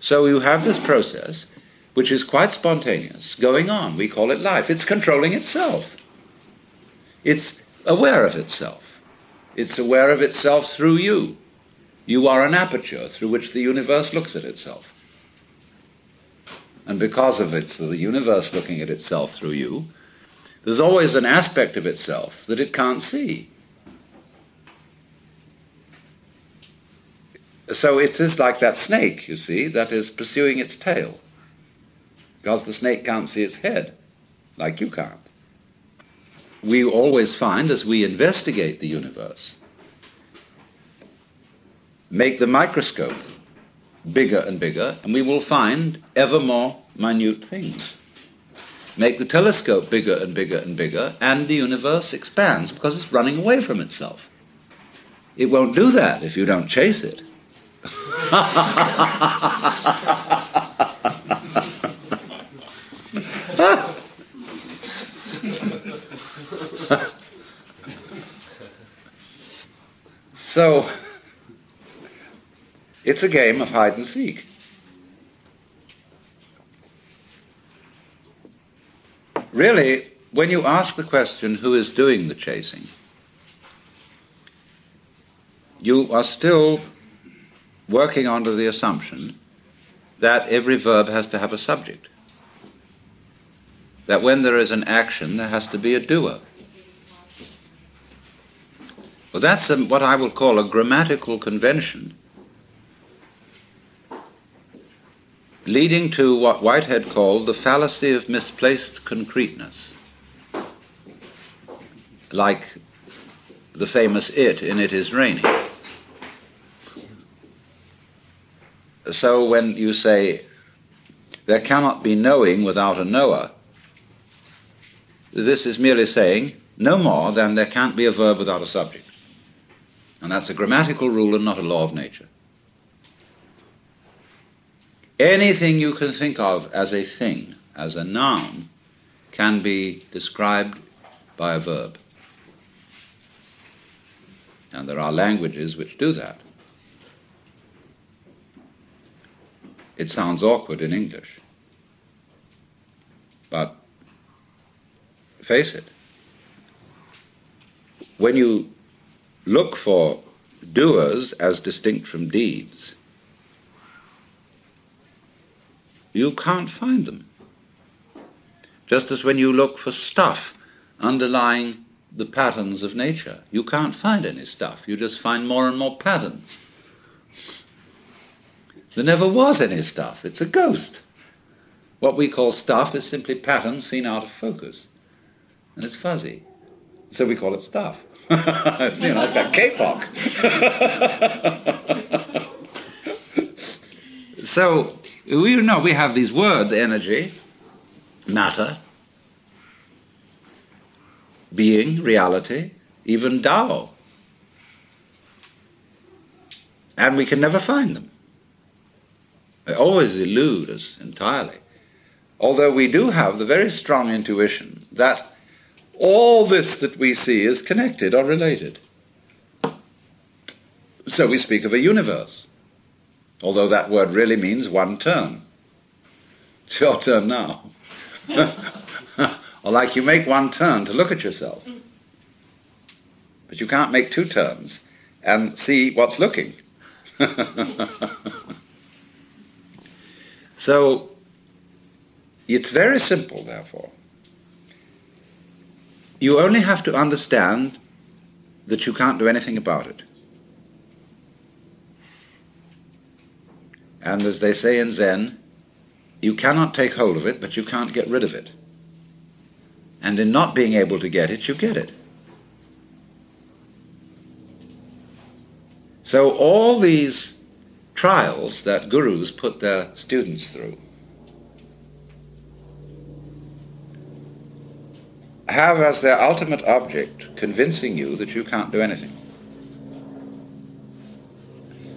So you have this process, which is quite spontaneous, going on. We call it life. It's controlling itself. It's aware of itself. It's aware of itself through you. You are an aperture through which the universe looks at itself. And because of it's the universe looking at itself through you, there's always an aspect of itself that it can't see. So it is like that snake, you see, that is pursuing its tail, because the snake can't see its head, like you can't. We always find, as we investigate the universe, make the microscope bigger and bigger, and we will find ever more minute things. Make the telescope bigger and bigger and bigger, and the universe expands because it's running away from itself. It won't do that if you don't chase it. So, it's a game of hide and seek. Really, when you ask the question, who is doing the chasing, you are still working under the assumption that every verb has to have a subject. That when there is an action, there has to be a doer. Well, that's what I will call a grammatical convention, leading to what Whitehead called the fallacy of misplaced concreteness. Like the famous "it" in "It Is Raining." So when you say, there cannot be knowing without a knower, this is merely saying no more than there can't be a verb without a subject. And that's a grammatical rule and not a law of nature. Anything you can think of as a thing, as a noun, can be described by a verb. And there are languages which do that. It sounds awkward in English. But face it, when you look for doers as distinct from deeds, you can't find them. Just as when you look for stuff underlying the patterns of nature, you can't find any stuff. You just find more and more patterns. There never was any stuff. It's a ghost. What we call stuff is simply patterns seen out of focus. And it's fuzzy. So we call it stuff. Like that K-pop. So, we have these words: energy, matter, being, reality, even Tao. And we can never find them. They always elude us entirely. Although we do have the very strong intuition that all this that we see is connected or related. So we speak of a universe, although that word really means one turn. It's your turn now. Or like you make one turn to look at yourself, but you can't make two turns and see what's looking. So it's very simple, therefore. You only have to understand that you can't do anything about it. And as they say in Zen, you cannot take hold of it, but you can't get rid of it. And in not being able to get it, you get it. So all these trials that gurus put their students through have as their ultimate object convincing you that you can't do anything.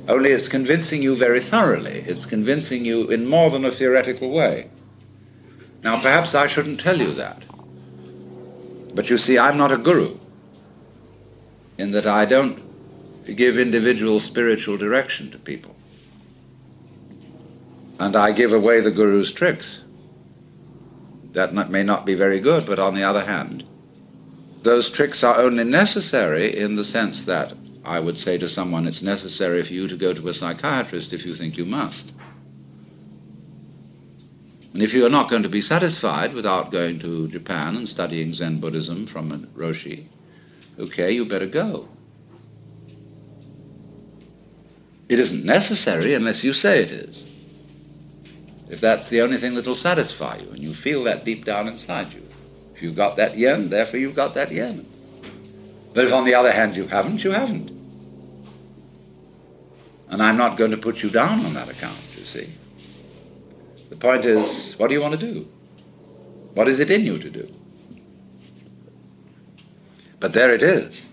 Only it's convincing you very thoroughly. It's convincing you in more than a theoretical way. Now, perhaps I shouldn't tell you that. But you see, I'm not a guru, in that I don't give individual spiritual direction to people. and I give away the Guru's tricks. That may not be very good, but on the other hand, those tricks are only necessary in the sense that I would say to someone, it's necessary for you to go to a psychiatrist if you think you must. And if you are not going to be satisfied without going to Japan and studying Zen Buddhism from a Roshi, okay, you better go. It isn't necessary unless you say it is. If that's the only thing that will satisfy you, and you feel that deep down inside you. If you've got that yen, therefore you've got that yen. But if on the other hand you haven't, you haven't. And I'm not going to put you down on that account, you see. The point is, what do you want to do? What is it in you to do? But there it is,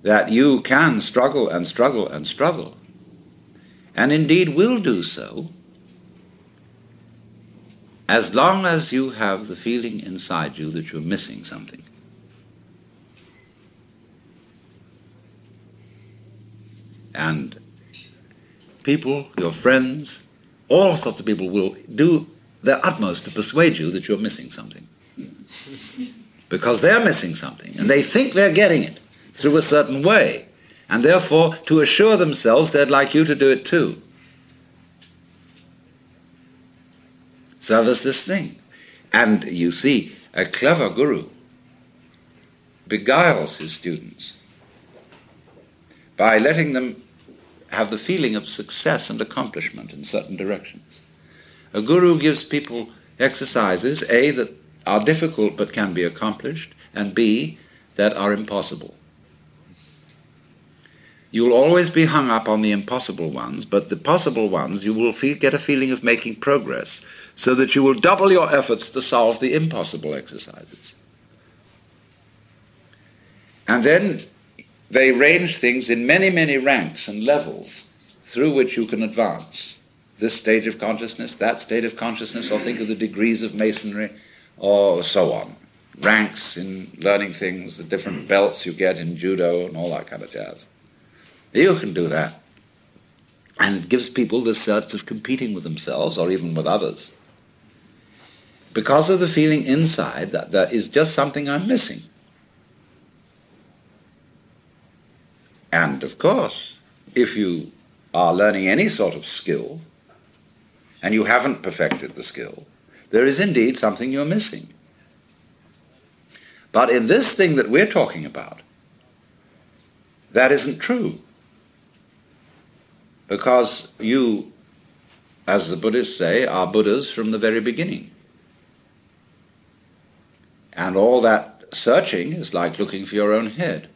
that you can struggle and struggle and struggle, and indeed will do so, as long as you have the feeling inside you that you're missing something. And people, your friends, all sorts of people will do their utmost to persuade you that you're missing something. Because they're missing something, and they think they're getting it through a certain way. And therefore, to assure themselves, they'd like you to do it too. So there's this thing. And you see, a clever guru beguiles his students by letting them have the feeling of success and accomplishment in certain directions. A guru gives people exercises, A, that are difficult but can be accomplished, and B, that are impossible. You'll always be hung up on the impossible ones, but the possible ones you will get a feeling of making progress, so that you will double your efforts to solve the impossible exercises. And then they range things in many, many ranks and levels through which you can advance. This stage of consciousness, that state of consciousness, or think of the degrees of masonry, or so on. Ranks in learning things, the different belts you get in judo and all that kind of jazz. You can do that. And it gives people this sense of competing with themselves, or even with others, because of the feeling inside that there is just something I'm missing. And of course, if you are learning any sort of skill, and you haven't perfected the skill, there is indeed something you're missing. But in this thing that we're talking about, that isn't true. Because you, as the Buddhists say, are Buddhas from the very beginning. And all that searching is like looking for your own head,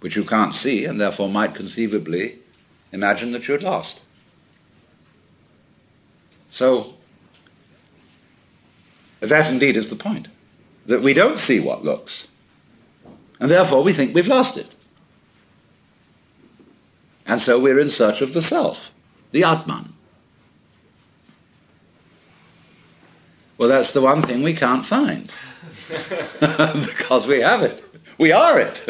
which you can't see, and therefore might conceivably imagine that you're lost. So, that indeed is the point, that we don't see what looks, and therefore we think we've lost it. And so we're in search of the self, the Atman. Well, that's the one thing we can't find, because we have it. We are it.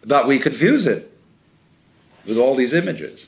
But we confuse it with all these images.